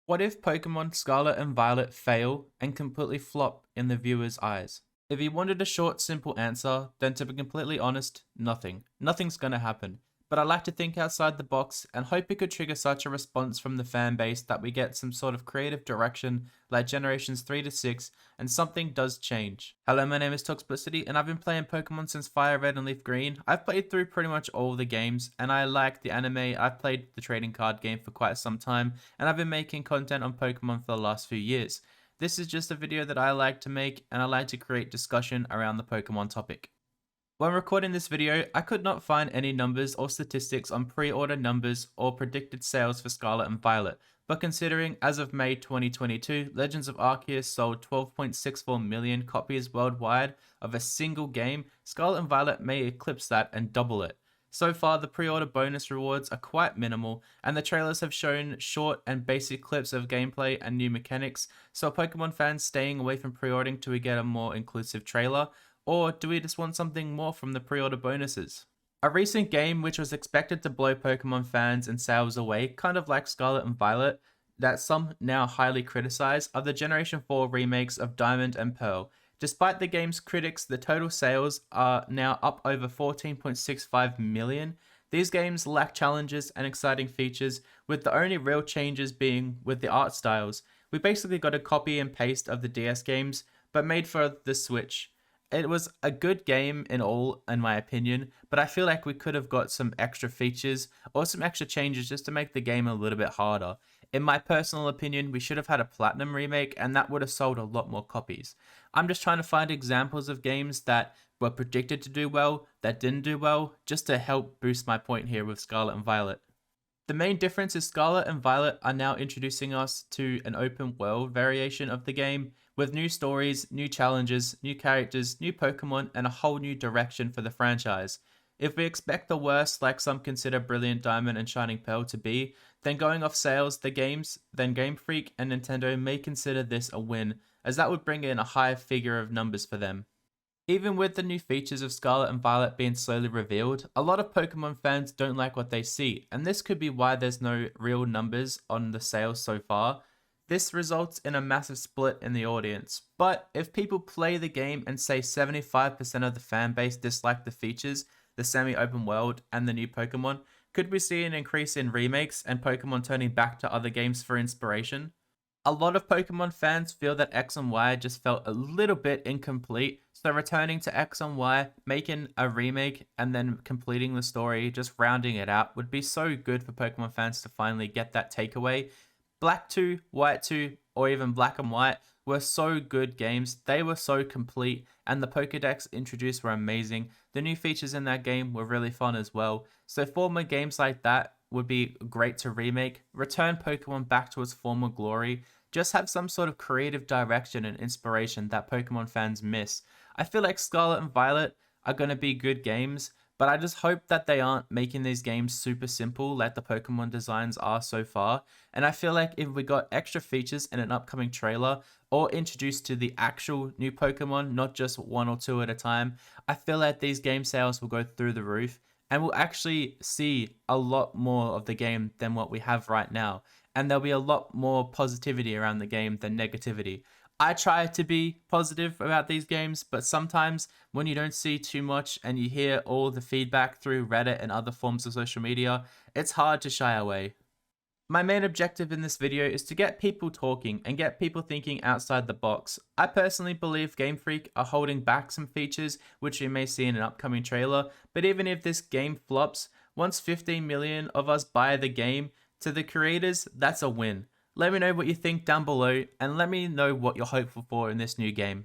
What if Pokemon Scarlet and Violet fail and completely flop in the viewer's eyes? If you wanted a short, simple answer, then to be completely honest, nothing. Nothing's gonna happen. But I like to think outside the box and hope it could trigger such a response from the fan base that we get some sort of creative direction like generations 3 to 6 and something does change. Hello, my name is Toxplicity and I've been playing Pokemon since Fire Red and Leaf Green. I've played through pretty much all the games and I like the anime. I've played the trading card game for quite some time and I've been making content on Pokemon for the last few years. This is just a video that I like to make and I like to create discussion around the Pokemon topic. When recording this video, I could not find any numbers or statistics on pre-order numbers or predicted sales for Scarlet and Violet, but considering as of May 2022, Legends of Arceus sold 12.64 million copies worldwide of a single game, Scarlet and Violet may eclipse that and double it. So far, the pre-order bonus rewards are quite minimal, and the trailers have shown short and basic clips of gameplay and new mechanics, so are Pokemon fans staying away from pre-ordering till we get a more inclusive trailer? Or do we just want something more from the pre-order bonuses? A recent game which was expected to blow Pokemon fans and sales away, kind of like Scarlet and Violet, that some now highly criticize, are the Generation 4 remakes of Diamond and Pearl. Despite the game's critics, the total sales are now up over 14.65 million. These games lack challenges and exciting features, with the only real changes being with the art styles. We basically got a copy and paste of the DS games, but made for the Switch. It was a good game in all, in my opinion, but I feel like we could have got some extra features or some extra changes just to make the game a little bit harder. In my personal opinion, we should have had a Platinum remake and that would have sold a lot more copies. I'm just trying to find examples of games that were predicted to do well, that didn't do well, just to help boost my point here with Scarlet and Violet. The main difference is Scarlet and Violet are now introducing us to an open world variation of the game, with new stories, new challenges, new characters, new Pokemon, and a whole new direction for the franchise. If we expect the worst, like some consider Brilliant Diamond and Shining Pearl to be, then going off sales, then Game Freak and Nintendo may consider this a win, as that would bring in a higher figure of numbers for them. Even with the new features of Scarlet and Violet being slowly revealed, a lot of Pokemon fans don't like what they see, and this could be why there's no real numbers on the sales so far. This results in a massive split in the audience, but if people play the game and say 75% of the fan base dislike the features, the semi-open world, and the new Pokemon, could we see an increase in remakes and Pokemon turning back to other games for inspiration? A lot of Pokemon fans feel that X and Y just felt a little bit incomplete, so returning to X and Y, making a remake, and then completing the story, just rounding it out, would be so good for Pokemon fans to finally get that takeaway. Black 2, White 2, or even Black and White were so good games, they were so complete, and the Pokédex introduced were amazing. The new features in that game were really fun as well, so former games like that would be great to remake, return Pokemon back to its former glory, just have some sort of creative direction and inspiration that Pokemon fans miss. I feel like Scarlet and Violet are going to be good games, but I just hope that they aren't making these games super simple like the Pokemon designs are so far. And I feel like if we got extra features in an upcoming trailer or introduced to the actual new Pokemon, not just one or two at a time, I feel like these game sales will go through the roof and we'll actually see a lot more of the game than what we have right now. And there'll be a lot more positivity around the game than negativity. I try to be positive about these games, but sometimes when you don't see too much and you hear all the feedback through Reddit and other forms of social media, it's hard to shy away. My main objective in this video is to get people talking and get people thinking outside the box. I personally believe Game Freak are holding back some features which we may see in an upcoming trailer, but even if this game flops, once 15 million of us buy the game, to the creators, that's a win. Let me know what you think down below and let me know what you're hopeful for in this new game.